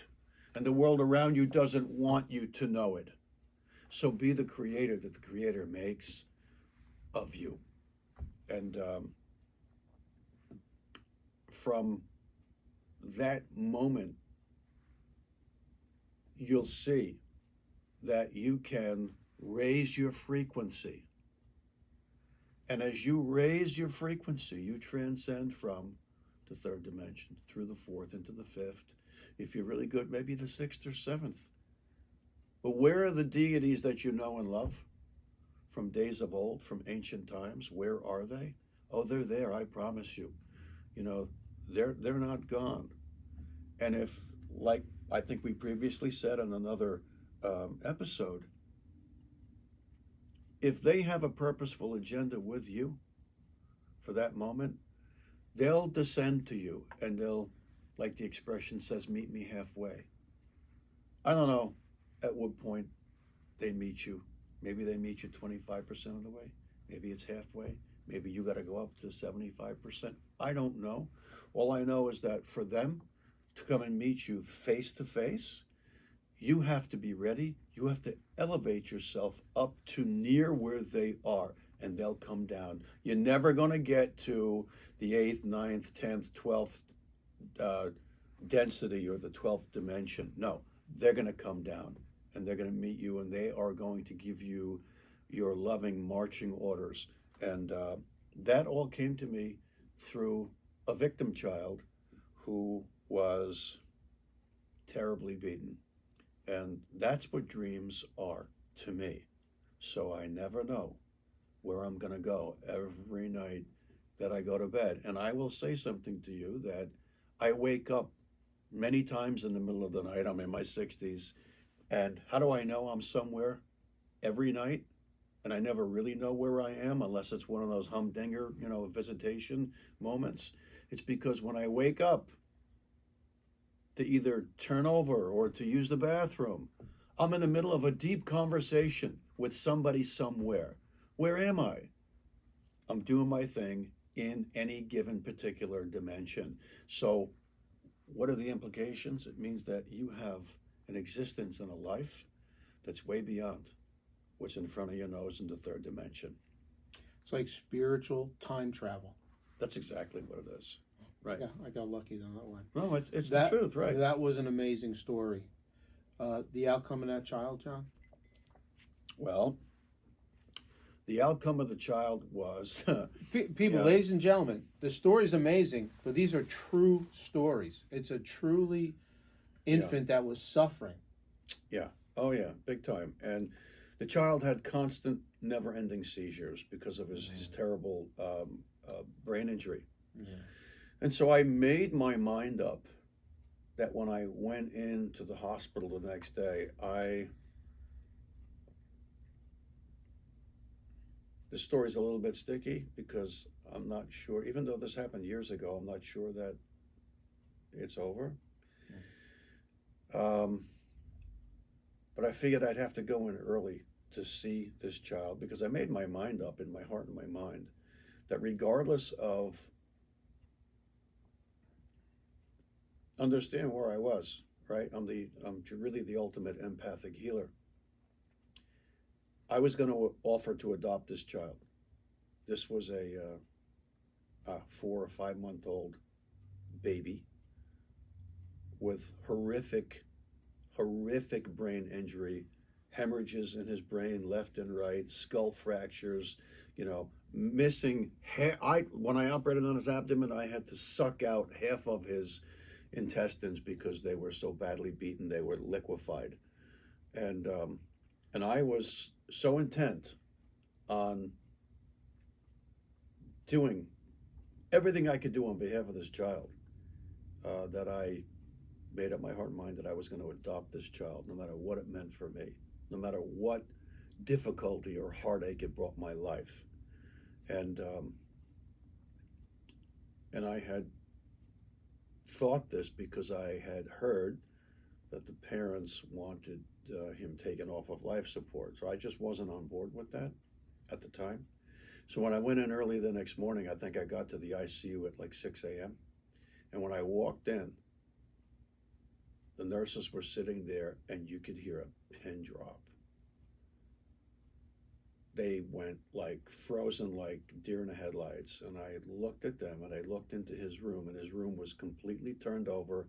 And the world around you doesn't want you to know it. So be the creator that the Creator makes of you. And from that moment, you'll see that you can raise your frequency. And as you raise your frequency, you transcend from the third dimension through the fourth into the fifth. If you're really good, maybe the sixth or seventh. But where are the deities that you know and love from days of old, from ancient times? Where are they? Oh, they're there, I promise you. You know, they're not gone. And if, like I think we previously said on another episode, if they have a purposeful agenda with you for that moment, they'll descend to you and they'll, like the expression says, meet me halfway. I don't know at what point they meet you. Maybe they meet you 25% of the way. Maybe it's halfway. Maybe you got to go up to 75%. I don't know. All I know is that for them to come and meet you face to face, you have to be ready. You have to elevate yourself up to near where they are, and they'll come down. You're never going to get to the 8th, 9th, 10th, 12th density or the 12th dimension. No, they're going to come down, and they're going to meet you, and they are going to give you your loving marching orders. And that all came to me through a victim child who was terribly beaten. And that's what dreams are to me. So I never know where I'm going to go every night that I go to bed. And I will say something to you that I wake up many times in the middle of the night. I'm in my 60s. And how do I know I'm somewhere every night? And I never really know where I am unless it's one of those humdinger, visitation moments. It's because when I wake up to either turn over or to use the bathroom, I'm in the middle of a deep conversation with somebody somewhere. Where am I? I'm doing my thing in any given particular dimension. So what are the implications? It means that you have an existence and a life that's way beyond what's in front of your nose in the third dimension. It's like spiritual time travel. That's exactly what it is. Right. Yeah, I got lucky on that one. No, it's the truth, right? That was an amazing story. The outcome of that child, John? Well, the outcome of the child was... People, ladies and gentlemen, the story's amazing, but these are true stories. It's a truly infant that was suffering. Yeah. Oh, yeah. Big time. And the child had constant, never-ending seizures because of his terrible brain injury. Yeah. And so I made my mind up that when I went into the hospital the next day, the story's a little bit sticky because I'm not sure, even though this happened years ago, I'm not sure that it's over. But I figured I'd have to go in early to see this child, because I made my mind up in my heart and my mind that regardless of, understand where I was, right? I'm really the ultimate empathic healer. I was going to offer to adopt this child. This was a 4 or 5 month old baby with horrific brain injury, hemorrhages in his brain left and right, skull fractures, missing hair. When I operated on his abdomen, I had to suck out half of his intestines because they were so badly beaten, they were liquefied. And I was so intent on doing everything I could do on behalf of this child that I made up my heart and mind that I was going to adopt this child, no matter what it meant for me, no matter what difficulty or heartache it brought my life. And I had thought this because I had heard that the parents wanted him taken off of life support. So I just wasn't on board with that at the time. So when I went in early the next morning, I think I got to the ICU at like 6 a.m. And when I walked in, the nurses were sitting there and you could hear a pin drop. They went like frozen, like deer in the headlights. And I looked at them and I looked into his room, and his room was completely turned over,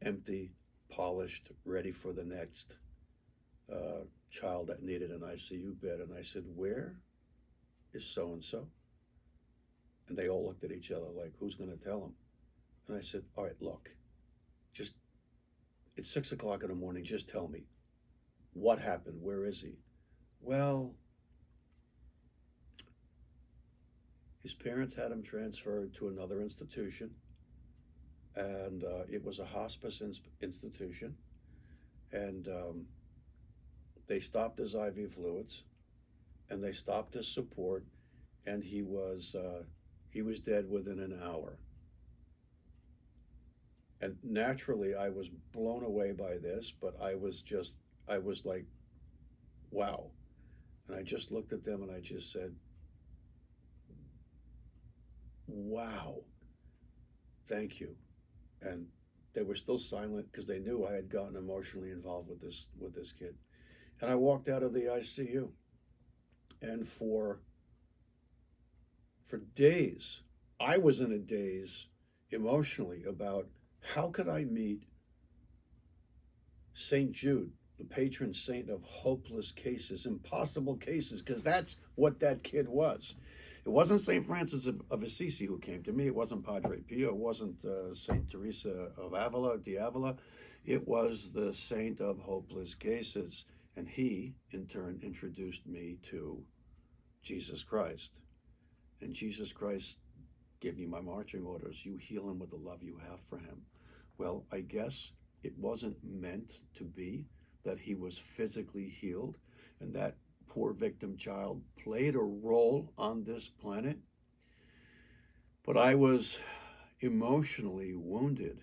empty, polished, ready for the next child that needed an ICU bed. And I said, "Where is so-and-so?" And they all looked at each other like, who's going to tell them? And I said, "All right, look, just, it's 6 o'clock in the morning. Just tell me what happened. Where is he?" "Well, his parents had him transferred to another institution, and it was a hospice institution, and they stopped his IV fluids, and they stopped his support, and he was dead within an hour." And naturally, I was blown away by this, but I was like, wow. And I just looked at them and I just said, "Wow, thank you." And they were still silent because they knew I had gotten emotionally involved with this kid. And I walked out of the ICU, and for days, I was in a daze emotionally about how could I meet St. Jude, the patron saint of hopeless cases, impossible cases, because that's what that kid was. It wasn't St. Francis of Assisi who came to me. It wasn't Padre Pio. It wasn't St. Teresa of Avila. It was the saint of hopeless cases. And he, in turn, introduced me to Jesus Christ. And Jesus Christ gave me my marching orders. You heal him with the love you have for him. Well, I guess it wasn't meant to be that he was physically healed and that poor victim child played a role on this planet. But I was emotionally wounded,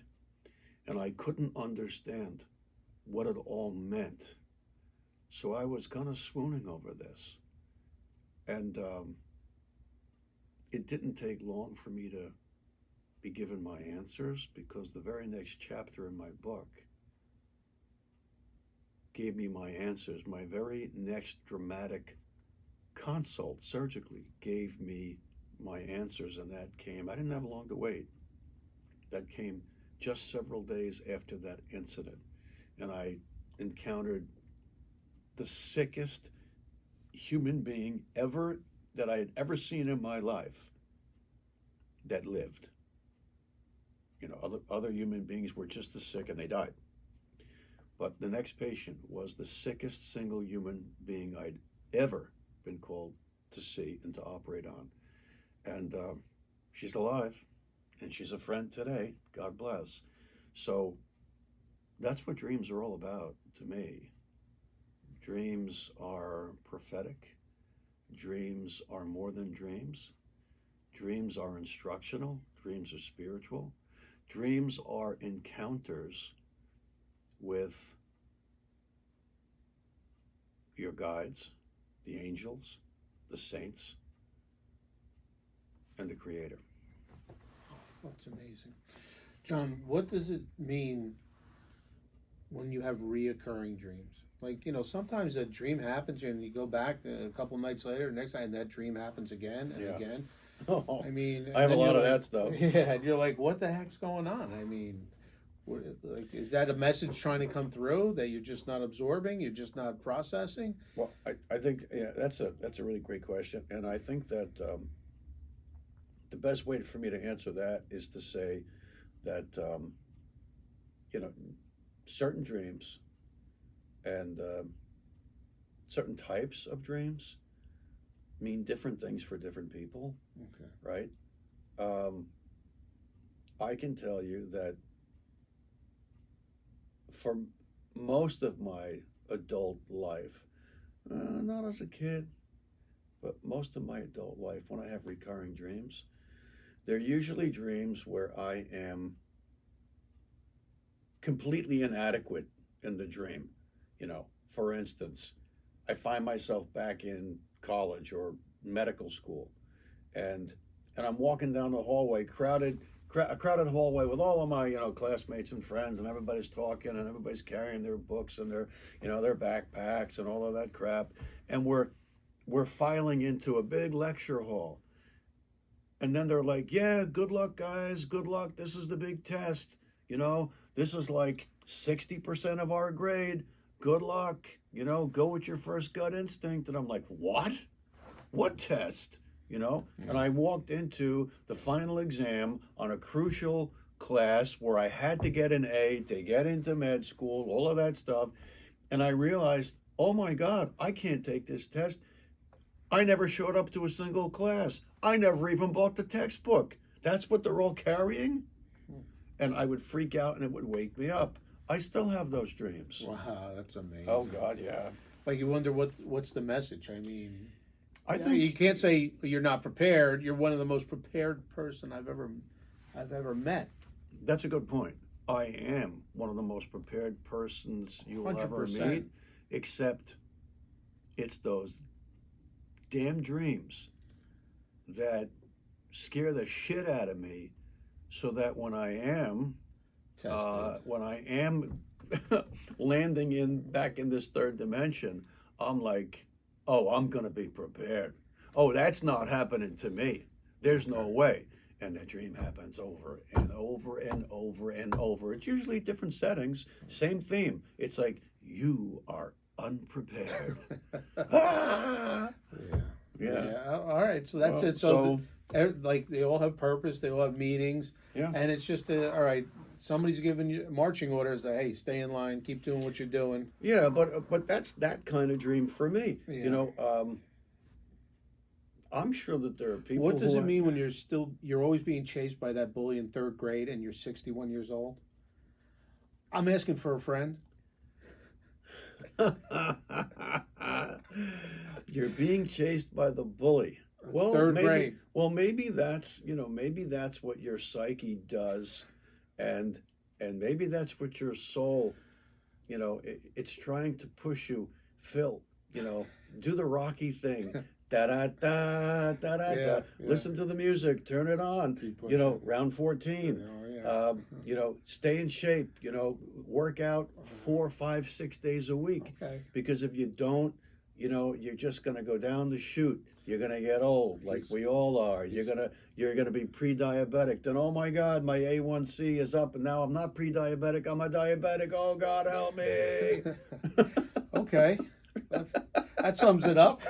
and I couldn't understand what it all meant. So I was kind of swooning over this. And it didn't take long for me to be given my answers, because the very next chapter in my book gave me my answers. My very next dramatic consult surgically gave me my answers, and that came, I didn't have long to wait. That came just several days after that incident. And I encountered the sickest human being ever that I had ever seen in my life that lived. Other human beings were just as sick and they died. But the next patient was the sickest single human being I'd ever been called to see and to operate on. And she's alive, and she's a friend today. God bless. So that's what dreams are all about to me. Dreams are prophetic. Dreams are more than dreams. Dreams are instructional. Dreams are spiritual. Dreams are encounters with your guides, the angels, the saints, and the Creator. That's amazing. John, what does it mean when you have reoccurring dreams? Like, sometimes a dream happens and you go back a couple nights later, next night that dream happens again and Yeah. again. Oh, I mean, I have a and then lot you're of like- that stuff. Yeah, and you're like, what the heck's going on? I mean, is that a message trying to come through that you're just not absorbing, you're just not processing? Well, I think that's a really great question, and I think that the best way for me to answer that is to say that certain dreams and certain types of dreams mean different things for different people, Okay. right? I can tell you that for most of my adult life, not as a kid, but most of my adult life, when I have recurring dreams, they're usually dreams where I am completely inadequate in the dream. For instance, I find myself back in college or medical school, and I'm walking down the hallway, a crowded hallway with all of my classmates and friends, and everybody's talking and everybody's carrying their books and their backpacks and all of that crap, and we're filing into a big lecture hall, and then they're like, yeah, good luck guys, good luck, this is the big test, this is like 60% of our grade, good luck, go with your first gut instinct. And I'm like, what test? And I walked into the final exam on a crucial class where I had to get an A to get into med school, all of that stuff. And I realized, oh my God, I can't take this test. I never showed up to a single class. I never even bought the textbook. That's what they're all carrying? And I would freak out and it would wake me up. I still have those dreams. Wow, that's amazing. Oh God, yeah. Like, you wonder what's the message. I mean, I think you can't say you're not prepared. You're one of the most prepared person I've ever met. that's a good point. I am one of the most prepared persons you will ever 100%. meet, except it's those damn dreams that scare the shit out of me, so that when I am landing back in this third dimension, I'm like, oh, I'm gonna be prepared. Oh, that's not happening to me. There's no way. And the dream happens over and over and over and over. It's usually different settings, same theme. It's like, you are unprepared. Ah! Yeah. All right. So that's it. So like, they all have purpose. They all have meanings. Yeah. And it's just all right. Somebody's giving you marching orders that, hey, stay in line, keep doing what you're doing. Yeah, but that's that kind of dream for me. Yeah. I'm sure that there are people. What does it mean when you're always being chased by that bully in third grade and you're 61 years old? I'm asking for a friend. You're being chased by the bully. Well, Third grade. Well, maybe that's what your psyche does, and maybe that's what your soul, it's trying to push you. Phil, do the Rocky thing. Da da da da da da. Listen to the music. Turn it on. Round 14. Oh, yeah. Stay in shape. Work out 4, 5, 6 days a week. Okay. Because if you don't, you're just gonna go down the chute. You're gonna get old, like we all are. You're gonna be pre-diabetic. Then, oh my God, my A1C is up, and now I'm not pre-diabetic. I'm a diabetic. Oh God, help me. Okay. That sums it up.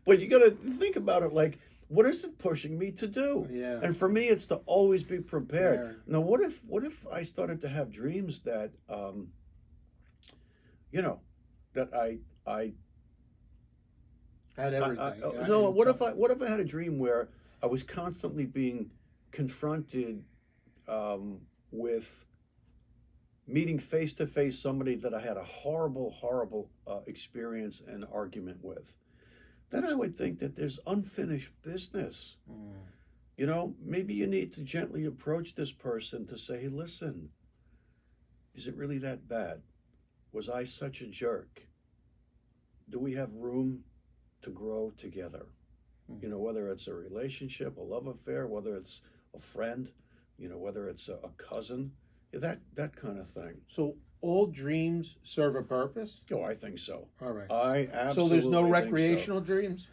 But you got to think about it like, what is it pushing me to do? Yeah. And for me, it's to always be prepared. Now, what if I started to have dreams that, that I had everything. What if I had a dream where I was constantly being confronted with meeting face to face somebody that I had a horrible experience and argument with? Then I would think that there's unfinished business. Maybe you need to gently approach this person to say, hey, listen, is it really that bad? Was I such a jerk? Do we have room to grow together. You know, whether it's a relationship, a love affair, whether it's a friend, you know, whether it's a cousin, that kind of thing. So all dreams serve a purpose? Oh, I think so. All right. I absolutely So there's no think recreational dreams?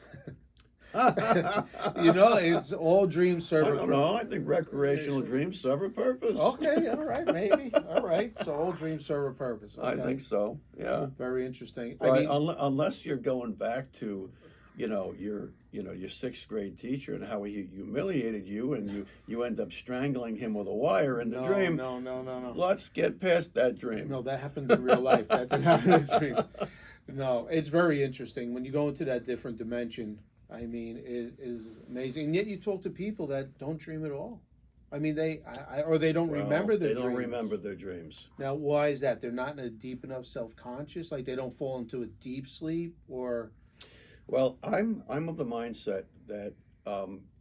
so. You know, it's all dreams serve I a don't purpose. know. I think recreational dreams serve a purpose. Okay, all right, maybe. All right. So all dreams serve a purpose. Okay. I think so. Yeah. Very interesting. Right. I mean, Unless you're going back to, your sixth grade teacher and how he humiliated you, and you end up strangling him with a wire in the dream. No. Let's get past that dream. No, that happened in real life. That didn't happen in a dream. No, it's very interesting when you go into that different dimension. I mean, it is amazing. And yet you talk to people that don't dream at all. I mean, they don't remember their dreams. They don't remember their dreams. Now, why is that? They're not in a deep enough self-conscious? Like they don't fall into a deep sleep? Or... Well, I'm of the mindset that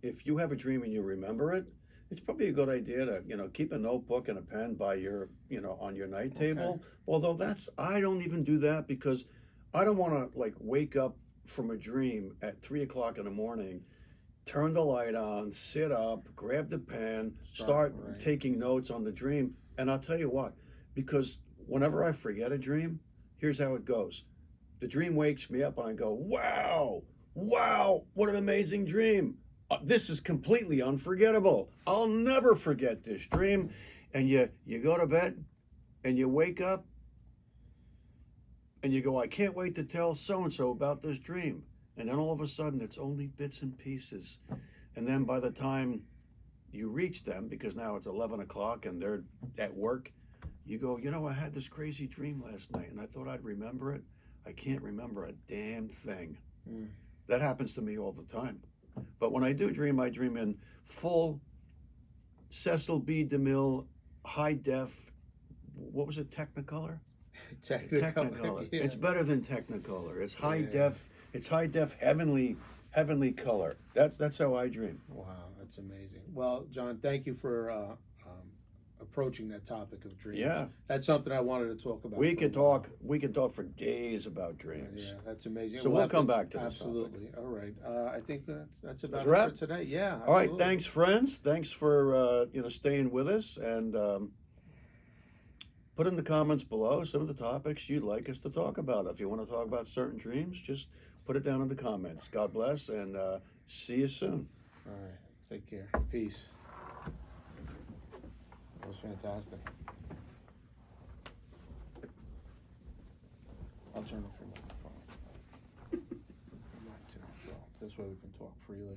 if you have a dream and you remember it, it's probably a good idea to keep a notebook and a pen by your on your night table. Okay. Although I don't even do that because I don't want to wake up from a dream at 3 o'clock in the morning, turn the light on, sit up, grab the pen, start right. taking notes on the dream. And I'll tell you what, because whenever I forget a dream, here's how it goes. The dream wakes me up and I go, wow, what an amazing dream. This is completely unforgettable. I'll never forget this dream. And you go to bed and you wake up and you go, I can't wait to tell so-and-so about this dream. And then all of a sudden, it's only bits and pieces. And then by the time you reach them, because now it's 11 o'clock and they're at work, you go, I had this crazy dream last night and I thought I'd remember it. I can't remember a damn thing. That happens to me all the time. But when I do dream, I dream in full Cecil B. DeMille, high def, what was it, Technicolor? Technicolor. Yeah. It's better than Technicolor. It's high def. It's high def, heavenly color. That's how I dream. Wow, that's amazing. Well, John, thank you for approaching that topic of dreams. Yeah, that's something I wanted to talk about. We could talk for days about dreams. Yeah, that's amazing. So we'll come back to this absolutely. topic. All right. I think that's about That's it for today. Yeah. Absolutely. All right. Thanks, friends. Thanks for staying with us, and put in the comments below some of the topics you'd like us to talk about. If you want to talk about certain dreams, just put it down in the comments. God bless, and see you soon. All right. Take care. Peace. That was fantastic. I'll turn off your microphone. Mine too, so this way we can talk freely.